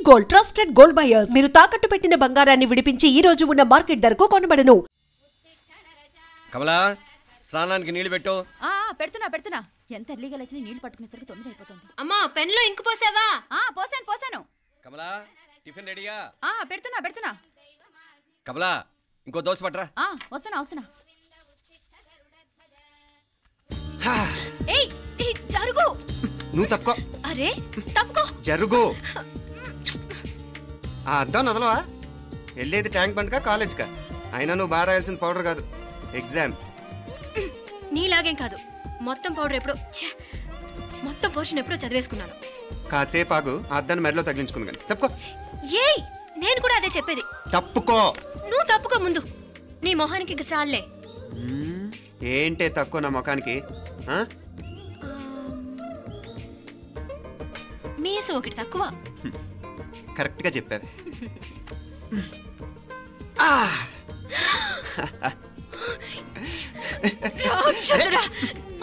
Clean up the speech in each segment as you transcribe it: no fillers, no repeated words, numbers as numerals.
Gold trusted gold buyers. మీరు తాకట్టు పెట్టిన బంగారాన్ని విడిపించి ఈ రోజు ఉన్న మార్కెట్ ధరకు కొనబడను. కమలా, స్నానానికి నీళ్లు పెట్టు. పెడుతున్నా. ఎంత ఎర్లీగా లేచిన నీళ్లు పట్టుకునేసరికి 9 అయిపోతుంది. అమ్మా, పెన్లో ఇంకు పోసావా? పోసాను. కమలా, టిఫిన్ రెడీయా? పెడుతున్నా. కమలా, ఇంకో దోశ పట్రా. వస్తున్నా. ఏయ్ జరుగు. నువ్వు తప్పుకో. అరే తప్పుకో. జరుగు. అద్దం నదలవా? వెళ్ళేది ట్యాంక్ బండ్కా కాలేజ్కా? అయినా నువ్వు బాగా రాయాల్సిన పౌడర్ కాదు, ఎగ్జామ్. నీలాగేం కాదు, మొత్తం పౌడర్ ఎప్పుడో మొత్తం పోర్షన్ ఎప్పుడో చదివేసుకున్నాను. కాసేపు ఆగు, ఆ అద్దాన్ని మెడలో తగిలించుకుంది కానీ. తప్పుకో. ఏయ్, నేను కూడా అదే చెప్పేది. తప్పుకో. నువ్వు తప్పుకో ముందు. నీ మొహానికి ఇంక చాలే. ఏంటే తక్కువ నా ముఖానికి? మీసు ఒకటి తక్కువ. కరెక్ట్ గా చెప్పారు.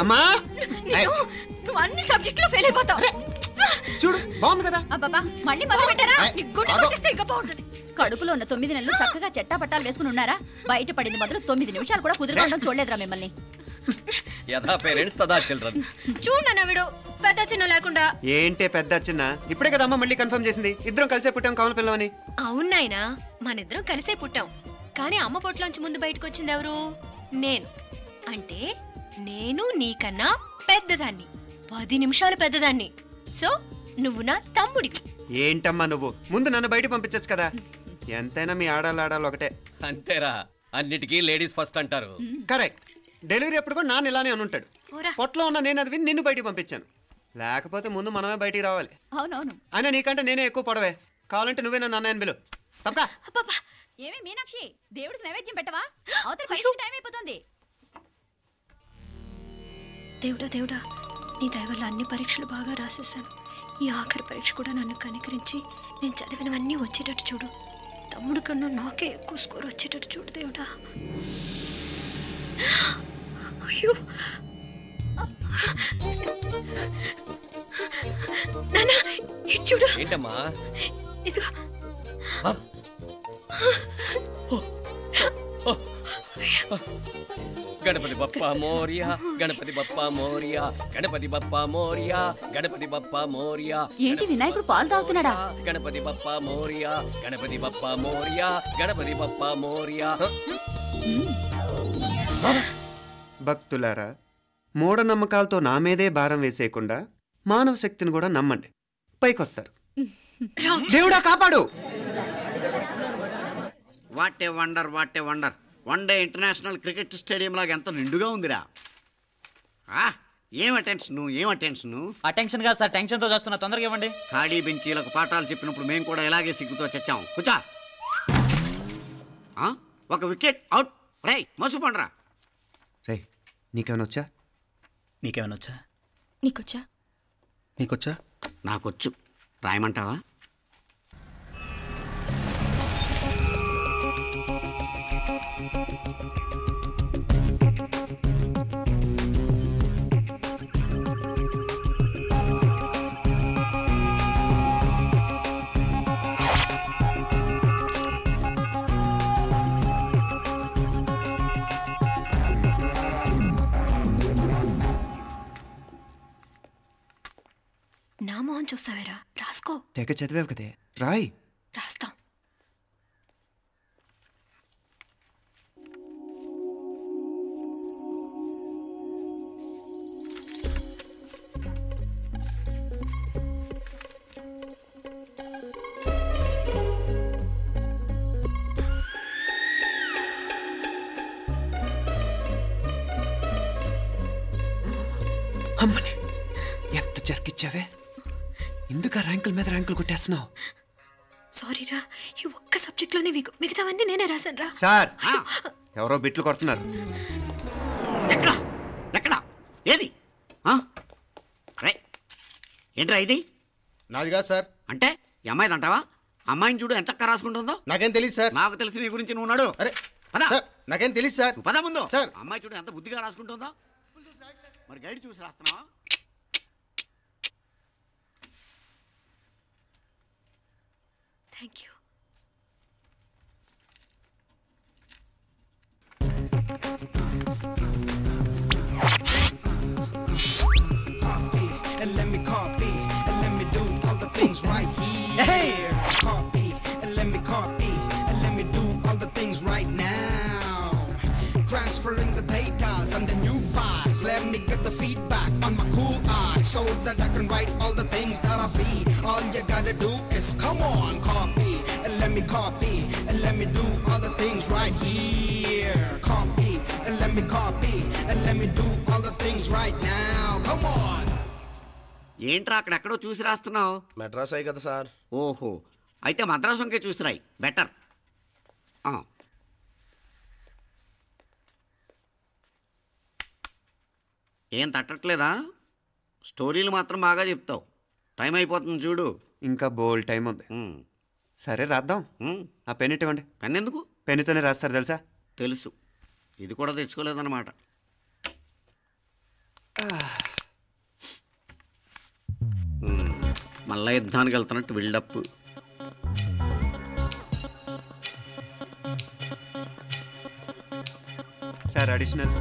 అమ్మా, నువ్వు అన్ని సబ్జెక్టులో ఫెయిల్ అయిపోతావు. చూడు, బాగుంది కదా? అబ్బబ్బా, మళ్ళీ మొదలు పెట్టారా? ఇంకా బాగుంటుంది. కడుపులో ఉన్న 9 నెలలు చక్కగా చెట్టా పట్టాలు వేసుకుని ఉన్నారా? బయట పడింది మొదలు 9 నిమిషాలు కూడా కుదురుకోవడం చూడలేదురా మిమ్మల్ని. యథా పేరెంట్స్ తదా చిల్డ్రన్. చూడన్నా వీడు పెద్ద చిన్న లేకుండా. ఏంటే పెద్ద చిన్న? ఇప్పుడే కదా అమ్మ మళ్ళీ కన్ఫర్మ్ చేసింది, ఇద్దరం కలిసే పుట్టాం కమల పిల్లవని. అవునాయినా, మనిద్దరం కలిసే పుట్టాం. కానీ అమ్మ పొట్లోంచి ముందు బయటకు వచ్చింది ఎవరు? నేను. అంటే నేను నీకన్నా పెద్దదాన్ని, 10 నిమిషాలు పెద్దదాన్ని. సో నువ్వు నా తమ్ముడి. ఏంటమ్మా నువ్వు? ముందు నన్ను బయట పంపించచ్చు కదా. ఎంతైనా మీ ఆడాలి ఒకటే. అంతేరా, అన్నిటికీ లేడీస్ ఫస్ట్ అంటారు. కరెక్ట్. డెలివరీ అప్పుడు కూడా నాన్న ఇలానే అనుంటాడు. పొట్టలో ఉన్న నేను అది విని నిన్ను బయటికి పంపించాను. లేకపోతే ముందు మనమే బయటికి రావాలి. అవునవును. అయినా నీకంటే నేనే ఎక్కువ పొడవే. కావాలంటే నువ్వే నన్ను అన్నయ్యను పిలు. తప్పకా. ఏమి మీనాక్షి, దేవుడికి నైవేద్యం పెట్టవా? అవతల పరీక్ష టైం అయిపోతుంది. దేవుడా, నీ దయ వల్ల అన్ని పరీక్షలు బాగా రాసేసాను. ఈ ఆఖరి పరీక్ష కూడా నన్ను కనికరించి నేను చదివినవన్నీ వచ్చేటట్టు చూడు. తమ్ముడు కన్నా నాకే ఎక్కువ స్కోర్ వచ్చేటట్టు చూడు దేవుడా. అయ్యో నాన్న, ఇది చూడు. ఏంటమ్మా? ఇదిగో. గణపతి బప్పా మోరియా, గణపతి బప్పా మోరియా, గణపతి బప్పా మోరియా, గణపతి బప్పా మోరియా. ఏంటి వినాయకుడు పాలు తాగుతున్నాడా? గణపతి బప్పా మోరియా, గణపతి బప్పా మోరియా, గణపతి బప్పా మోరియా. భక్తులారా, మూఢనమ్మకాలతో నా మీదే భారం వేసేయకుండా మానవ శక్తిని కూడా నమ్మండి, పైకొస్తారు. దేవుడా కాపాడు. What a wonder, what a wonder. One day international cricket stadium లాగా ఎంత నిండుగా ఉందిరా. ఏం అటెన్షన్? అటెన్షన్ కాదు సార్, టెన్షన్తో చేస్తున్నా. తొందరగా ఇవ్వండి. ఖాళీ బెంచీలకు పాఠాలు చెప్పినప్పుడు మేము కూడా ఇలాగే సిగ్గుతో చచ్చాం. కూర్చో. ఒక వికెట్ అవుట్. రే మసు పండ్రా. రే, నీకేమైనా వచ్చా? నీకొచ్చా? నాకొచ్చు. రాయమంటావా? నా మోహన్ చూస్తావేరా? రాసుకో. తెగ చదివావు కదే, రాయ్. రాస్తాం. అమ్మని ఎంత జరికిచ్చావే. ఎందుకు ర్యాంకుల మీద ర్యాంకులు కొట్టేస్తున్నావు? సారీరా, ఈ ఒక్క సబ్జెక్ట్లోనే వీకు, మిగతావన్నీ నేనే రాశాను రా. సార్, ఎవరో బిట్లు కొడుతున్నారు. ఎక్కడ? ఏది? ఏంట్రా ఇది? నాది కాదు సార్. అంటే ఈ అమ్మాయిది అంటావా? అమ్మాయిని చూడు ఎంత రాసుకుంటుందో. నాకేం తెలియదు సార్. నాకు తెలిసి నీ గురించి నువ్వు ఉన్నాడు. అరే సార్, నాకేం తెలియదు సార్. పద ముందు. సార్, అమ్మాయి చూడు ఎంత బుద్ధిగా రాసుకుంటుందో. మరి గైడ్ చూసి రాస్తున్నావా? Thank you. And let me copy, and let me do all the things right here. Copy, and let me copy, and let me do all the things right now. Transferring the data and the new files. Let me get the feedback on my cool eyes so that I can write all the things that I see. All you gotta do is come on, copy, and let me copy, and let me do all the things right here. Copy, and let me copy, and let me do all the things right now. Come on. ఏంట్రా అక్కడెక్కడో చూసి రాస్తున్నావు? మెడ్రాస్ అయ్యి కదా sir. ఓహో, అయితే మద్రాసు వంకే చూసి రాయి, better. ఏం తట్టట్లేదా? స్టోరీలు మాత్రం బాగా చెప్తావు. టైం అయిపోతుంది చూడు. ఇంకా బోల్ టైం ఉంది. సరే రాద్దాం. ఆ పెన్ ఇవ్వండి. పెన్ ఎందుకు? పెన్నుతోనే రాస్తారు తెలుసా? తెలుసు. ఇది కూడా తెచ్చుకోలేదన్నమాట. మళ్ళా యుద్ధానికి వెళ్తున్నట్టు బిల్డప్. Sir additional.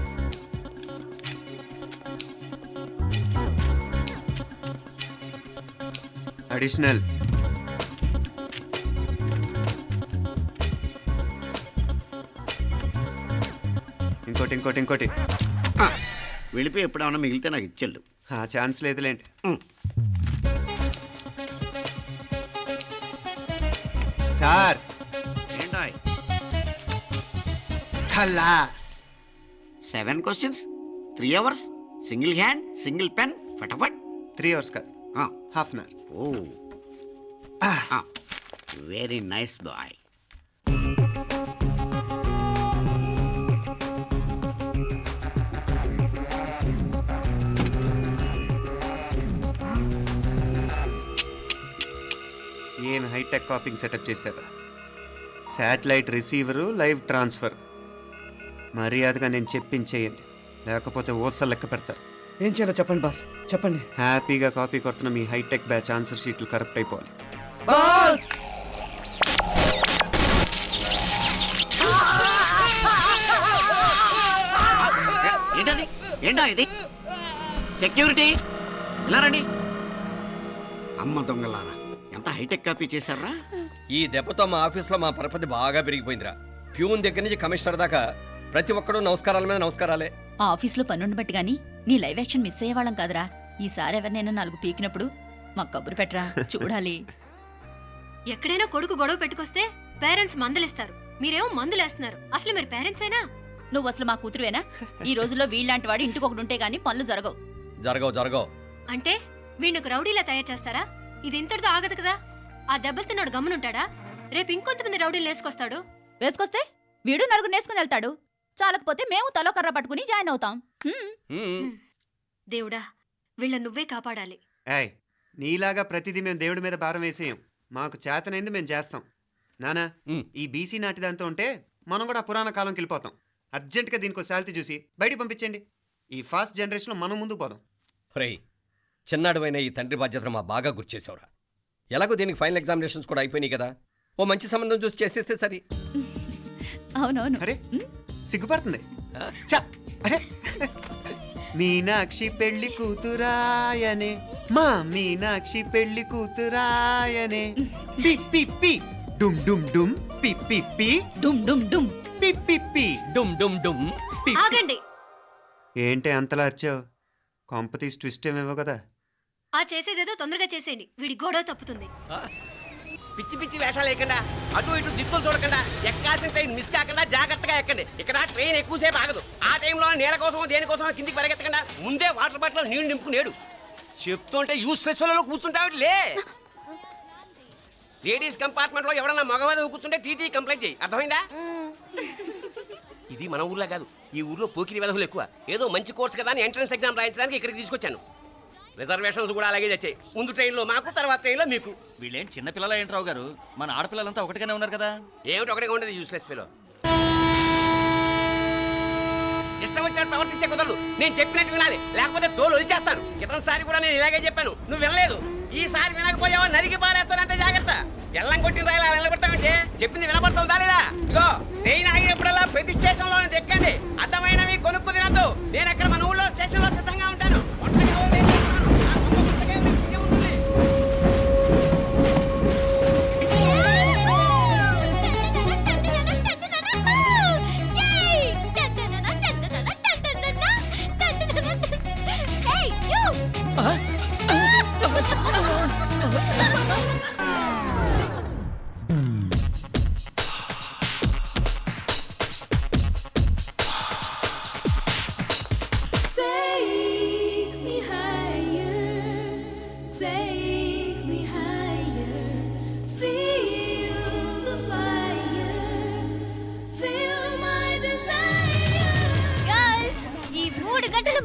అడిషనల్. ఇంకోటి ఇంకోటి ఇంకోటి. వెళ్ళిపోయి ఎప్పుడేమన్నా మిగిలితే నాకు ఇచ్చెళ్ళు. ఛాన్స్ లేదులేండి. సార్ ఏంటాయ్? ఖలాస్. 7 questions, 3 hours, single hand, single pen, ఫటాఫట్. 3 hours కాదు, half an hour. Oh, very nice boy. ఏం హైటెక్ కాపింగ్ సెటప్ చేశారా? Satellite receiver, live transfer. మర్యాదగా నేను చెప్పించేయండి, లేకపోతే ఓసలు లెక్క పెడతారు. ఏం చేయాలో చెప్పండి బాస్, చెప్పండి. హ్యాపీగా కాపీ కొడుతున్న మీ హైటెక్ బ్యాచ్ ఆన్సర్ షీట్లు కరెక్ట్ అయిపోవాలి. బాస్ ఏంటది? ఏంటా ఇది? సెక్యూరిటీ ఇలా రండి. అమ్మ దొంగలారా, ఎంత హైటెక్ కాపీ చేశారా? ఈ దెబ్బతో మా ఆఫీస్లో మా పరపతి బాగా పెరిగిపోయిందిరా. ప్యూన్ దగ్గర నుంచి కమిషనర్ దాకా ప్రతి ఒక్కడు నమస్కారాల మీద నమస్కారాలే. ఆ ఆఫీస్లో పనుండి బట్టి గానీ నీ లైవ్ యాక్షన్ మిస్ అయ్యేవాళ్ళం కాదురా. ఈసారి ఎవరినైనా 4 పీకినప్పుడు మాకు కబురు పెట్టరా, చూడాలి. ఎక్కడైనా కొడుకు గొడవ పెట్టుకొస్తే పేరెంట్స్ మందులేస్తారు, మీరేమో మందులేస్తున్నారు. అసలు మీరు పేరెంట్స్ అయినా? నువ్వు అసలు మా కూతురువేనా? ఈ రోజుల్లో వీళ్ళంటి వాడు ఇంటికి ఒకటి ఉంటే గానీ పనులు జరగవు. జరగవు అంటే వీణ్ణకు రౌడీలా తయారు చేస్తారా? ఇది ఇంతటితో ఆగదు కదా. ఆ దెబ్బలుతున్నాడు గమ్మునుంటాడా? రేపు ఇంకొంతమంది రౌడీలు వేసుకొస్తాడు. వేసుకొస్తే వీడు 4 నేసుకుని వెళ్తాడు. చాలకపోతే మేము తలో కర్ర పట్టుకుని జాయిన్ అవుతాం. దేవుడా, వీళ్ళ నువ్వే కాపాడాలి. ఏయ్, నీలాగా ప్రతిదీ మేము దేవుడి మీద భారం వేసేయం. మాకు చేతనైంది మేము చేస్తాం. నానా, ఈ బీసీ నాటి దాంతో ఉంటే మనం కూడా పురాణ కాలంకి వెళ్ళిపోతాం. అర్జెంటుగా దీనికి శాలిటీ చూసి బయటికి పంపించండి. ఈ ఫాస్ట్ జనరేషన్లో మనం ముందుకు పోదాం. రేయ్, చిన్నాడువైన ఈ తండ్రి బాధ్యతను మా బాగా గుర్చేసావురా. ఎలాగో దీనికి ఫైనల్ ఎగ్జామినేషన్స్ కూడా అయిపోయినాయి కదా, ఓ మంచి సంబంధం చూసి చేసేస్తే సరి. అవునవును. అరే సిగ్గుపడుతుంది. అరే, మీనాక్షి పెళ్లి కూతురాయనే, మా మీనాక్షి పెళ్లి కూతురాయనే. పి పి పి డుమ్ డుమ్ డుమ్, పి పి పి డుమ్ డుమ్ డుమ్, పి పి పి డుమ్ డుమ్ డుమ్. ఆగండి. ఏంటి అంతలా వచ్చావు? కాంపతీస్ ట్విస్ట్ ఏమేవో కదా. ఆ చేసేదేదో తొందరగా చేసేయండి, వీడి గొడవ తప్పుతుంది. పిచ్చి పిచ్చి వేషాలు వేయకుండా, అటు ఇటు దిక్కులు చూడకుండా, ఎక్కాల్సిన ట్రైన్ మిస్ కాకుండా జాగ్రత్తగా ఎక్కండి. ఇక్కడ ట్రైన్ ఎక్కువసేపు ఆగదు. ఆ టైంలో నీళ్ళ కోసం దేనికోసం కిందికి పరిగెత్తకుండా ముందే వాటర్ బాటిల్ నీళ్లు నింపుకునేడు. చెప్తుంటే యూస్లెస్ లో కూర్చుంటావు. లే, లేడీస్ కంపార్ట్మెంట్ లో ఎవరన్నా మగవాది కూర్చుంటే టీటీ కంప్లైంట్ చేయి, అర్థమైందా? ఇది మన ఊర్లో కాదు, ఈ ఊర్లో పోకిరి వెధవులు ఎక్కువ. ఏదో మంచి కోర్స్ కదా అని ఎంట్రన్స్ ఎగ్జామ్ రాయించడానికి ఇక్కడికి తీసుకొచ్చాను. రిజర్వేషన్స్ కూడా అలాగే వచ్చాయి. ముందు ట్రైన్లో మాకు, తర్వాత ట్రైన్లో మీకు. వీళ్ళేం చిన్నపిల్లల ఏంట్రావు గారు, మన ఆడపిల్లలంతా ఒకటిగానే ఉన్నారు కదా. ఏమిటి ఒకటిగా ఉండదు యూస్లెస్ ఫెలో. ఇష్టం వచ్చినట్టు ప్రవర్తిస్తే కుదరదు. నేను చెప్పినట్టు వినాలి, లేకపోతే తోలు వదిలేస్తాను. ఇతనిసారి కూడా నేను ఇలాగే చెప్పాను, నువ్వు వినలేదు. ఈసారి వినకపోయావా నరికి పారేస్తానంటే జాగ్రత్త. ఎల్లం కొట్టిన రాయలా నిలబడతామంటే చెప్పింది వినపడుతుందా లేదా? ఇగో ట్రైన్ ఆగినప్పుడల్లా ప్రతి స్టేషన్ లోనే ఎక్కండి. అర్థమైనవి కొనుక్కు తినద్దు. నేను అక్కడ మన ఊళ్ళో స్టేషన్ లో సిద్ధంగా ఉంటాను.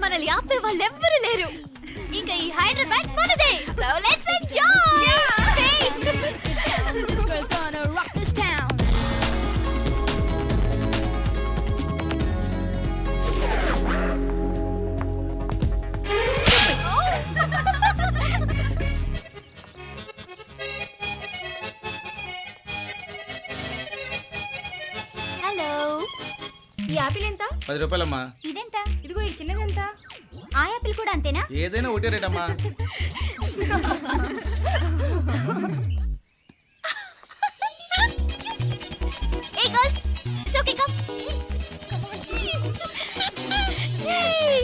మనల్ని ఆపే వాళ్ళు ఎవ్వరూ లేరు. ఇంకా ఈ హైదరాబాద్ మనదే. So let's enjoy. This girl's gonna rock this town. Hello, ఈ యాపిల్ ఎంత? 10 రూపాయలమ్మా. ఇదెంత? ఇదిగో ఈ చిన్నదెంత? ఆ యాపిల్ కూడా అంతేనా? ఏదైనా ఒకటే రేట్ అమ్మా. Hey girls, it's okay, come. Yay!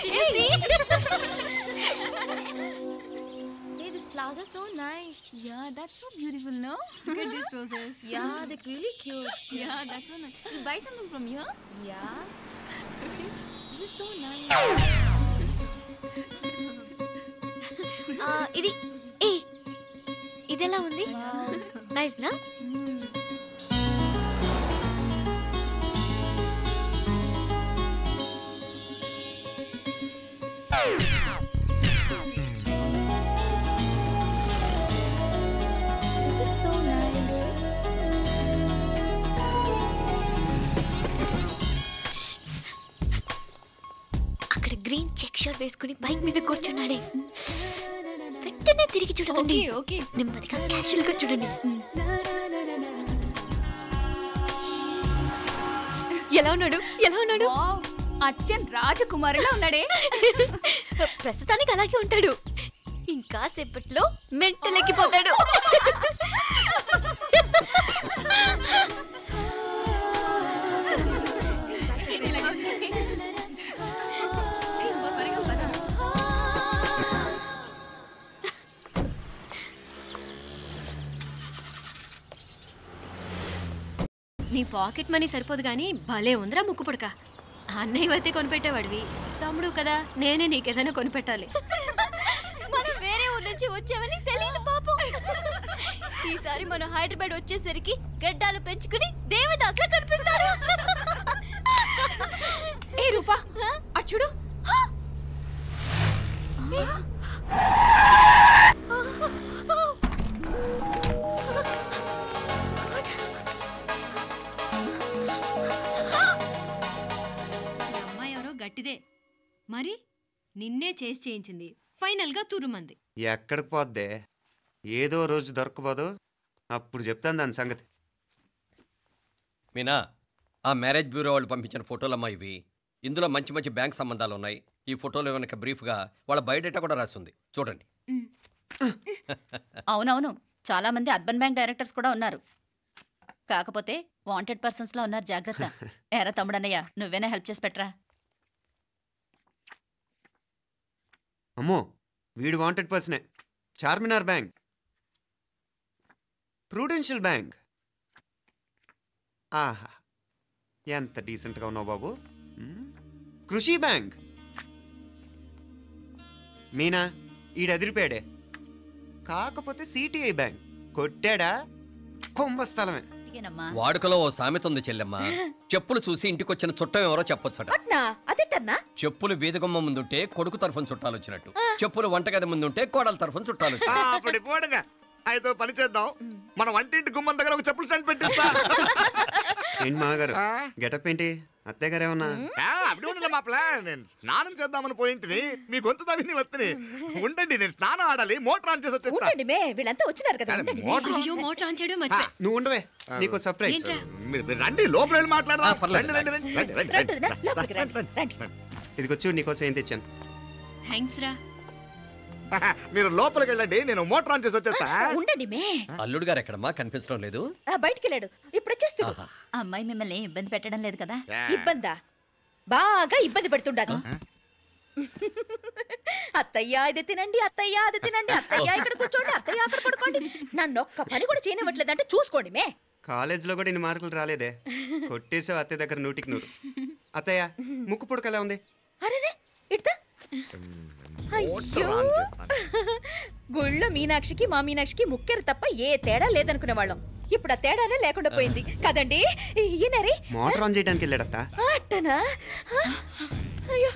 Did you see? Hey, these flowers are so nice. Yeah, that's so beautiful, no? Look at these roses. Yeah, they're really cute. Yeah, that's so nice. You buy something from here? Yeah. This is so nice. ఇది ఇదెలా ఉంది? Nice నా? This is so nice. అక్కడ green check shirt వేసుకుని bike మీద కూర్చున్నాడే. వెంటనే తిరిగి చూడండి. ఓకే నెమ్మదిగా క్యాషువల్ గా చూడండి. ఎలా ఉన్నాడు? ఎలా ఉన్నాడు? అచ్చన్ రాజకుమారిలా ఉన్నాడే. ప్రస్తుతానికి అలాగే ఉంటాడు. ఇంకా సేపట్లో మెంటల్ ఎక్కిపోతాడు. నీ పాకెట్ మనీ సరిపోదు కానీ భలే ఉందిరా ముక్కు పుడక. అన్నయ్య అయితే కొనిపెట్టేవాడివి, తమ్ముడు కదా నేనే నీకేదైనా కొనిపెట్టాలి. మనం వేరే ఊరు నుంచి వచ్చామని తెలియదు పాపం. ఈసారి మనం హైదరాబాద్ వచ్చేసరికి గడ్డాలు పెంచుకుని దేవదాసులా కనిపిస్తారు. ఏ రూపా అచ్చుడు. గట్టిదే మరి, నిన్నే చేసి చేయించింది. ఫైనల్ గా తురుమంది. ఎక్కడికి పోద్దే? ఏదో రోజు దొరకపోదు, అప్పుడు చెప్తాను దాని సంగతి. మీనా, ఆ మ్యారేజ్ బ్యూరో వాళ్ళు పంపించిన ఫోటోలమ్మా ఇవి. ఇందులో మంచి మంచి బ్యాంక్ సంబంధాలు ఉన్నాయి. ఈ ఫోటోలో వెనక బ్రీఫ్గా వాళ్ళ బయోడేటా కూడా రాస్తుంది, చూడండి. అవునవును, చాలా మంది అర్బన్ బ్యాంక్ డైరెక్టర్స్ కూడా ఉన్నారు. కాకపోతే వాంటెడ్ పర్సన్స్ లో ఉన్నారు, జాగ్రత్త. ఎరా తమ్ముడన్నయ్య, నువ్వేనా హెల్ప్ చేసి పెట్టరా? అమ్మో, వీడు వాంటెడ్ పర్సనే. Charminar bank, Prudential bank. ఆహా, ఎంత డీసెంట్గా ఉన్నావు బాబు. కృషి బ్యాంక్. మీనా, ఈడు ఎదిరిపోయాడే. కాకపోతే సిటిఐ బ్యాంక్ కొట్టాడా కుంభస్థలమే. వాడుకలో ఓ సామెత ఉంది చెల్లెమ్మ, చెప్పులు చూసి ఇంటికొచ్చిన చుట్టం ఎవరో చెప్పొచ్చట. చెప్పులు వీధగుమ్మ ముందుంటే కొడుకు తరఫున చుట్టాలు వచ్చినట్టు, చెప్పులు వంటగది ముందుంటే కోడల తరఫున చుట్టాలు వచ్చినట్టు. అయితే పని చేద్దాం, మన వంటింటి గుమ్మం దగ్గర ఒక చెప్పులు స్టాండ్ పెట్టిస్తా. ఏంటి మాగారు గెటప్ ఏంటి? అత్తయ్య గారు ఏమన్నా మాప్ల నేను స్నానం చేద్దామని పోయింటిని మీ గొంతు తవ్వి వస్తుంది. ఉండండి, నేను స్నానం ఆడాలి, మోటార్ ఆన్ చేసి వచ్చేస్తా. వీళ్ళంతా వచ్చినారు కదా. అయ్యో మోటార్ ఆన్ చేయడం మర్చిపోయా. నువ్వు ఉండవే, నీకు సర్ప్రైజ్. ఏంట్రా? మీరు రండి, లోపల వెళ్ళి మాట్లాడదాం. రండి రండి రండి ఇదిగో చూడు, నీకోసం ఏం తెచ్చాను. థ్యాంక్స్ రా. మీరు లోపలికి వెళ్ళండి, నేను మోటార్ ఆన్ చేసి వచ్చేస్తా. ఉండండి మే. అల్లుడు గారు ఎక్కడమ్మా? కనిపించడం లేదు. బయటికి వెళ్ళాడు, ఇప్పుడు వచ్చేస్తాడు. అమ్మాయి మిమ్మల్ని ఇబ్బంది పెట్టడం లేదు కదా? ఇబ్బందా? బాగా ఇబ్బంది పెడుతుండదు. అత్తయ్య ఇది తినండి, అత్తయ్య అది తినండి, అత్తయ్య ఇక్కడ కూర్చోండి, అత్తయ్య అక్కడ పడుకోండి. నన్ను ఒక్క పని కూడా చేయనివ్వట్లేదంటే చూసుకోండి మే. కాలేజీలో కూడా ఇన్ని మార్కులు రాలేదే. కొట్టేసావు అత్తయ్య దగ్గర 100కి 100. అత్తయ్య ముక్కు పుడక ఎలా ఉంది? అరే ఇడతా. అయ్యో, గుళ్ళో మీనాక్షికి మా మీనాక్షికి ముక్కెరు తప్ప ఏ తేడా లేదనుకునే వాళ్ళం. ఇప్పుడు ఆ తేడానే లేకుండా పోయింది కదండి. ఈయనరే మోటార్ ఆన్ చేయడానికి వెళ్ళాడత్త. అట్టనా? అయ్యో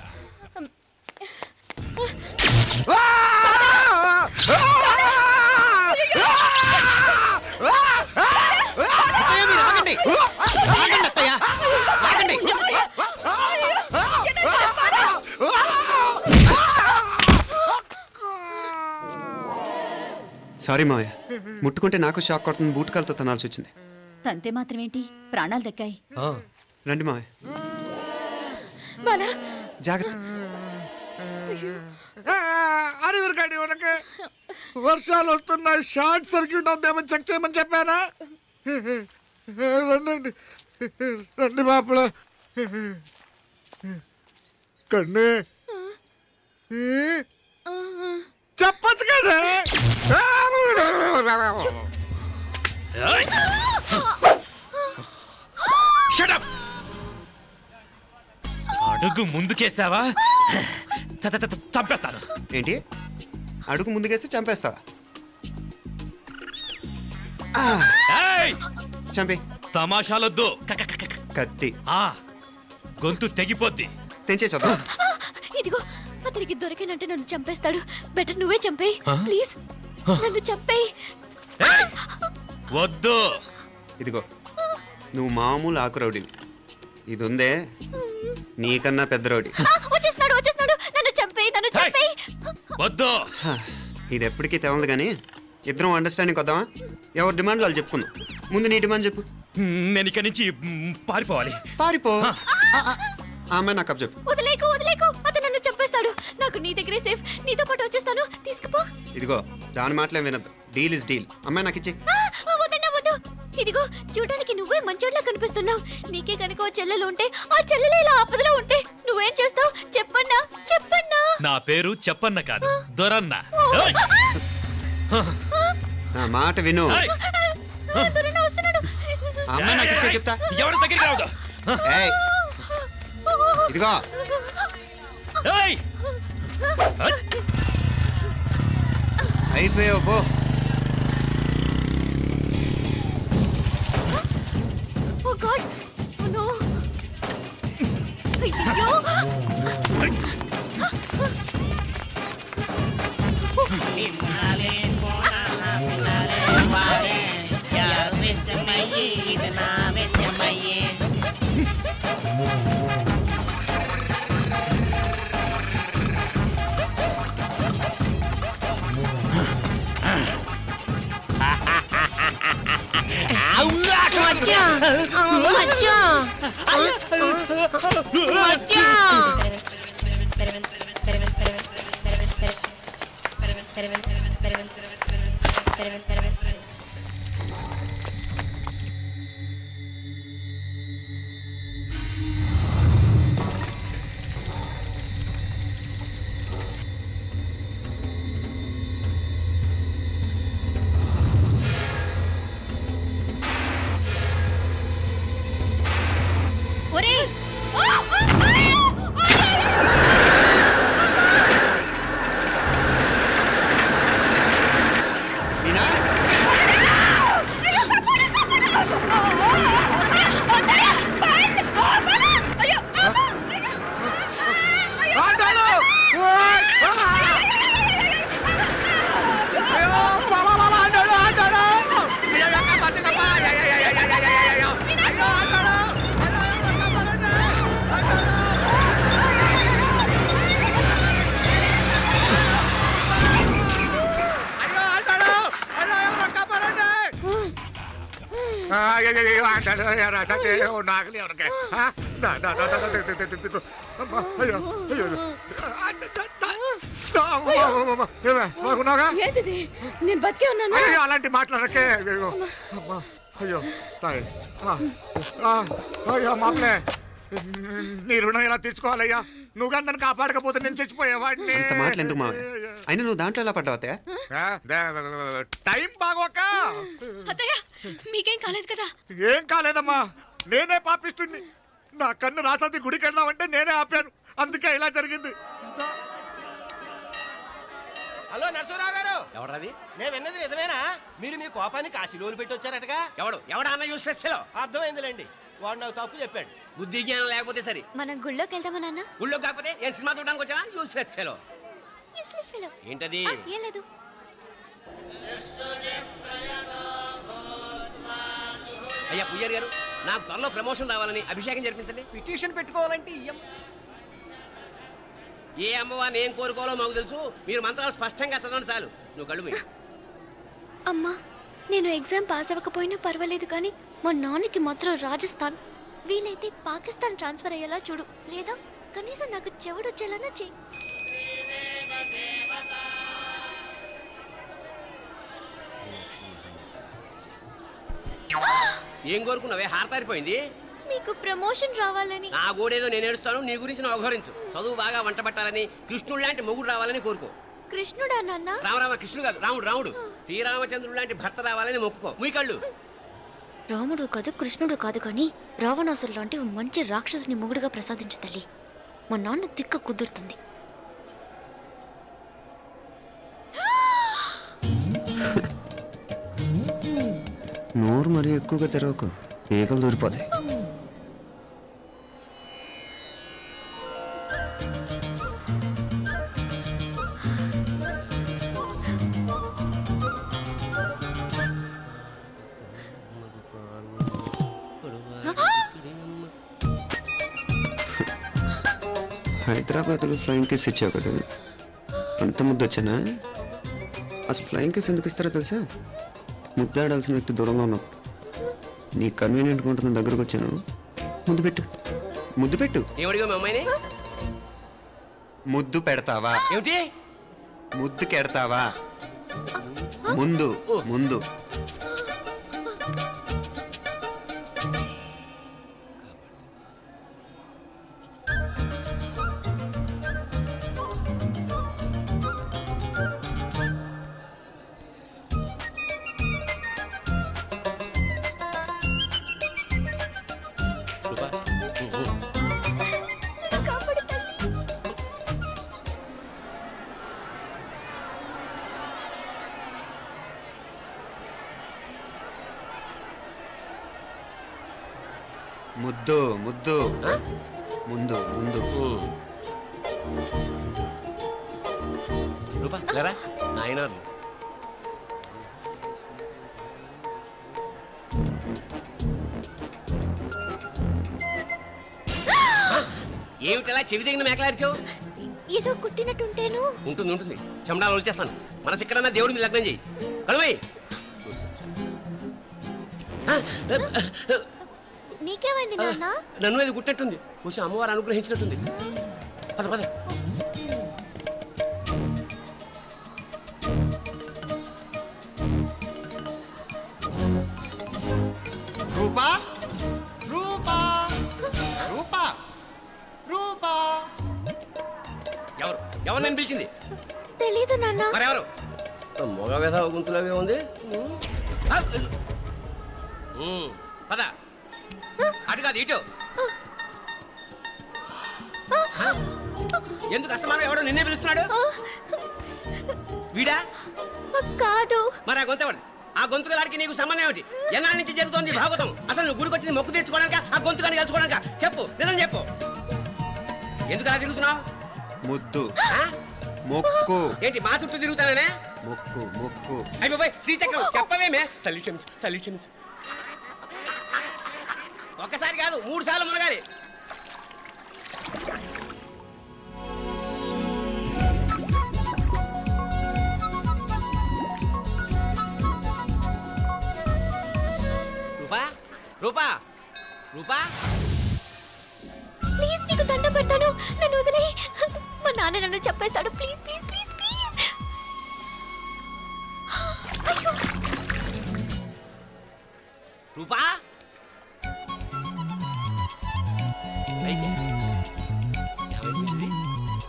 సారీ మావయ్య, ముట్టుకుంటే నాకు షాక్ కొడుతుంది. బూట్ కాలుతో తనాల్సి వచ్చింది. తంతే మాత్రమేంటి, ప్రాణాలు దక్కాయి. రండి మావయ్య, జాగ్రత్త. అరవిరకండి, మనకి వర్షాలు వస్తున్నాయి, షార్ట్ సర్క్యూట్ అవుతామని చెక్ చేయమని చెప్పానా? రండి రండి మాపల. కన్నే చెప్పచ్చు కదా. అడుగు ముందుకేసావా చంపేస్తాను. ఏంటి? అడుగు ముందుకేస్తే చంపేస్తావా? చంపి. తమాషాలొద్దు. కత్తి గొంతు తెగిపోద్ది. తెంచే చూద్దాం. ఇదిగో, అతనికి దొరికినంటే నన్ను చంపేస్తాడు. బెటర్ నువ్వే చంపేయి ప్లీజ్, నన్ను చంపేయి. వద్దు. ఇదిగో, నువ్వు మామూలు ఆకు రౌడీవి. ఇది ఉందే నీకన్నా పెద్ద రౌడీ. వచ్చేస్తున్నాడు, నన్ను చంపేయి, నన్ను చంపేయి. వద్దు. ఇది ఎప్పటికీ తెవలదు కానీ ఇద్దరం అండర్స్టాండింగ్ వద్దామా? ఎవరి డిమాండ్లు వాళ్ళు చెప్పుకుందాం. ముందు నీ డిమాండ్ చెప్పు. నేను ఇక్కడి నుంచి పారిపోవాలి. పారిపో. ఆ అమ్మాయి నాకు చెప్పు. వదిలేకు, అతను నన్ను చంపేస్తాడు. నాకు నీ దగ్గరే సేఫ్, నీతో పాటు వచ్చేస్తాను, తీసుకుపో. ఇదిగో, దాని మాటలే వినద్దు. Deal is deal. అమ్మాయి నాకు ఇచ్చే. వద్దు. ఇదిగో, చూడడానికి నువ్వే మంచోడ్లా కనిపిస్తున్నావు. నీకే కనుక ఓ చెల్లెలు ఉంటే, ఆ చెల్లెలు ఇలా ఆపదలో ఉంటే నువ్వేం చేస్తావు? చెప్పన్నా. నా పేరు చెప్పన్న కాదు, దొరన్న. నా మాట విను. వస్తున్నాడు. అమ్మాయి నాకు ఇచ్చే చెప్తా. ఎవరి దగ్గరికి రావద్దు. ఇదిగో, అయిపోయావు పో. Oh God! Oh no! అయ్యో! నాగలి ఎవరికే నేను బతికే ఉన్నాను. అలాంటి మాట్లాడకే. అయ్యో తాయి అయ్యో మామలే నీ రుణం ఎలా తీర్చుకోవాలయ్యా? నువ్వు అందరిని కాపాడకపోతే నేను చచ్చిపోయేవాడిని. అంత మాటలు ఎందుకు మావయ్య? అయినా నువ్వు దాంట్లో ఎలా పడ్డావు అత్తయ్య? టైం బాగోక. అత్తయ్య మీకేం కాలేదు కదా? ఏం కాలేదమ్మా, నేనే పాపిస్తుంది. నా కన్ను రాసాది గుడికి వెళ్దామంటే నేనే ఆపాను, అందుకే ఇలా జరిగింది. హలో నరసరావు గారు. ఎవరది? నేను విన్నది నిజమేనా? మీరు మీ కోపానికి ఆశీలోలు పెట్టి వచ్చారటగా? ఎవడా అన్న యూస్లెస్ ఫెలో? అర్థమైందిలేండి, వాడు నాకు తప్పు చెప్పాడు. బుద్ధి జ్ఞానం లేకపోతే సరే. మనం గుళ్ళోకి వెళ్దామా నాన్న? గుళ్ళో కాకపోతే ఏం సినిమా చూడడానికి వచ్చావా? Useless fellow. ఏంటది? ఏం లేదు. అయ్యా పూజారి గారు, నాకు త్వరలో ప్రమోషన్ రావాలని అభిషేకం జరిపించండి. పిటిషన్ పెట్టుకోవాలంటే ఏ అమ్మవారిని ఏం కోరుకోవాలో మాకు తెలుసు. మీరు మంత్రాలు స్పష్టంగా చదవండి చాలు. నువ్వు కళ్ళు పోయి. అమ్మా, నేను ఎగ్జామ్ పాస్ అవ్వకపోయినా పర్వాలేదు, కానీ మా నాన్నకి మాత్రం రాజస్థాన్, వీలైతే పాకిస్తాన్ ట్రాన్స్ఫర్ అయ్యేలా చూడు, లేదా కనీసం నాకు చెవుడు వచ్చేలానా చెయ్యి. ఏం కోరుకున్నావే? హారతారిపోయింది. మీకు ప్రమోషన్ రావాలని. నా గోడేదో నేను ఏడుస్తాను, నీ గురించి నువ్వు అవహరించు. చదువు బాగా వంట పట్టాలని, కృష్ణుడు లాంటి మొగుడు రావాలని కోరుకో. కృష్ణుడా నాన్న? రామరామ కృష్ణుడు కాదు, రాముడు. శ్రీరామచంద్రుడు లాంటి భర్త రావాలని మొక్కుకో. మీ కళ్ళు. రాముడు కాదు, కృష్ణుడు కాదు, కానీ రావణాసురు లాంటి మంచి రాక్షసుని మొగుడుగా ప్రసాదించు తల్లి. మా నాన్న తిక్క కుదురుతుంది. నోరు మరీ ఎక్కువగా తెరవకు, ఈగలు దూరిపోతాయి. హైదరాబాద్లో ఫ్లయింగ్ కిస్ ఇచ్చావు కదా, అంత ముద్దు వచ్చానా? అసలు ఫ్లయింగ్ కిస్ ఎందుకు ఇస్తారో తెలుసా? ముద్దాడాల్సిన వ్యక్తి దూరంగా ఉన్నావు. నీ కన్వీనియంట్గా ఉంటుంది, దగ్గరకు వచ్చాను. ముద్దు పెట్టు, ముద్దు పెట్టు. ఏమడిగా మీ అమ్మాయిని? ముద్దు పెడతావా? ఏమిటి? ముద్దు కెడతావా? ముందు ముందు. ముద్దు ముద్దు ముందు ముందు. రూపా లేరా నాయనారు. ఏమిటలా చెవి దగ్గర మేకలారిచావు? ఏదో కుట్టినట్టుంటేను. ఉంటుంది ఉంటుంది, చెమడాలు వచ్చేస్తాను. మనసు ఎక్కడన్నా దేవుడి మీద లగ్నం చేయి. కలవై. నీకేమైంది నాన్న? నన్ను అది గుట్టినట్టుంది, కొంచెం అమ్మవారు అనుగ్రహించినట్టుంది. పద పద. రూపా రూపా రూపా రూపా. ఎవరు ఎవరు నేను పిలిచింది? తెలీదు నాన్న. మరెవరు? మగ వేధ గుంతులాగే ఉంది. పద. అటు కాదు ఇటు. ఎందుకు అస్తమానం ఎవడో నిన్నే పిలుస్తున్నాడు? వీడా కాదు. మరి ఆ గొంతు ఎవడు? ఆ గొంతుకలాడికి నీకు సంబంధం ఏమిటి? ఎన్నాళ్ళ నుంచి జరుగుతోంది భాగవతం? అసలు నువ్వు గుడికి వచ్చింది మొక్కు తీర్చుకోవడానికి, ఆ గొంతుకాన్ని కలుసుకోవడానికి? చెప్పు, నిజం చెప్పు. ఎందుకు అలా తిరుగుతున్నావు? ముద్దు మొక్కు. ఏంటి మా చుట్టూ తిరుగుతానే? మొక్కు మొక్కు. అయిపోయి శ్రీచక్రం చెప్పవేమే? తల్లి క్షమించు, తల్లి క్షమించు. ఒక్కసారి కాదు 3 సార్లు మునగాలి. రూపా రూపా ప్లీజ్ నీకు దండం పెడతాను, నన్ను వదిలేయ్. మా నాన్న నన్ను చెప్పేస్తాడు. Please please please please. అయ్యో రూపా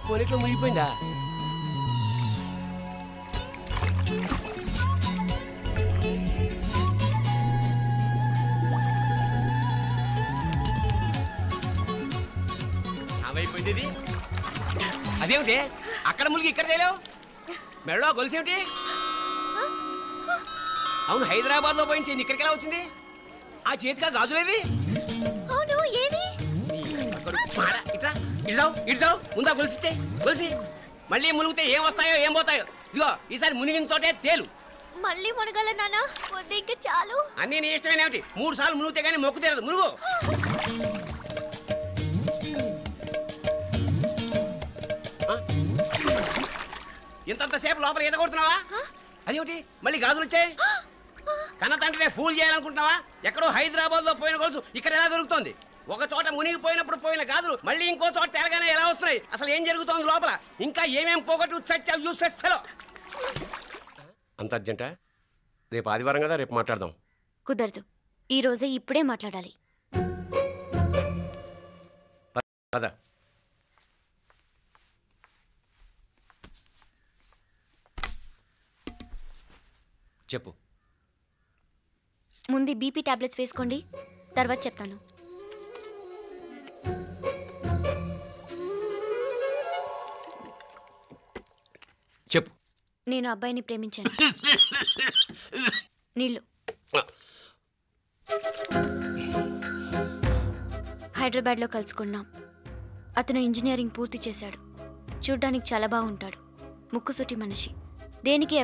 పోనీట్లో మునిగిపోయిందా? ఏమైపోయింది ఇది? అదేమిటి అక్కడ మునిగి ఇక్కడ తేలేవు? మెడలో గొలుసేమిటి? అవును, హైదరాబాద్ లో పోయించింది, ఇక్కడికి ఎలా వచ్చింది? ఆ చేతిగా గాజులేవి? అవును, ఏది? ఇట్రా ఇడ్సావు ముందా గొలిసితే గొలిసి మళ్ళీ మునిగితే ఏం వస్తాయో ఏం పోతాయో. ఇదిగో ఈసారి మునిగిన చోటే తేలు. మళ్ళీ మునగల నాన్న, వద్దు ఇంకా చాలు. అన్నీ నీ ఇష్టమైన ఏమిటి? 3 సార్లు మునిగితే కానీ మొక్కు తీరదు. మునుగు. ఇంతంతసేపు లోపల ఈత కొడుతున్నావా? అదేమిటి మళ్ళీ గాజులు వచ్చాయి? కన్న తండ్రినే ఫూల్ చేయాలనుకుంటున్నావా? ఎక్కడో హైదరాబాద్ లో పోయిన గొలుసు ఇక్కడ ఎలా దొరుకుతుంది? ఒక చోట మునిగిపోయినప్పుడు పోయిన గాజులు మళ్ళీ ఇంకో చోట తేలగానే ఎలా వస్తున్నాయి? అసలు ఏం జరుగుతోంది లోపల? ఇంకా ఏమేం పోగొట్టు చచ్చావు యూస్లెస్ ఫెలో. అంత అర్జెంటా? రేపు ఆదివారం కదా, రేపు మాట్లాడదాం. కుదరదు, ఈ రోజే ఇప్పుడే మాట్లాడాలి. పద. చెప్పు. ముందు బీపీ టాబ్లెట్స్ వేసుకోండి, తర్వాత చెప్తాను. చెప్పు. నేను అబ్బాయిని ప్రేమించాను. నీళ్ళు. హైదరాబాద్లో కలుసుకున్నాం. అతను ఇంజనీరింగ్ పూర్తి చేశాడు. చూడ్డానికి చాలా బాగుంటాడు. ముక్కుసూటి మనిషి. దేనికి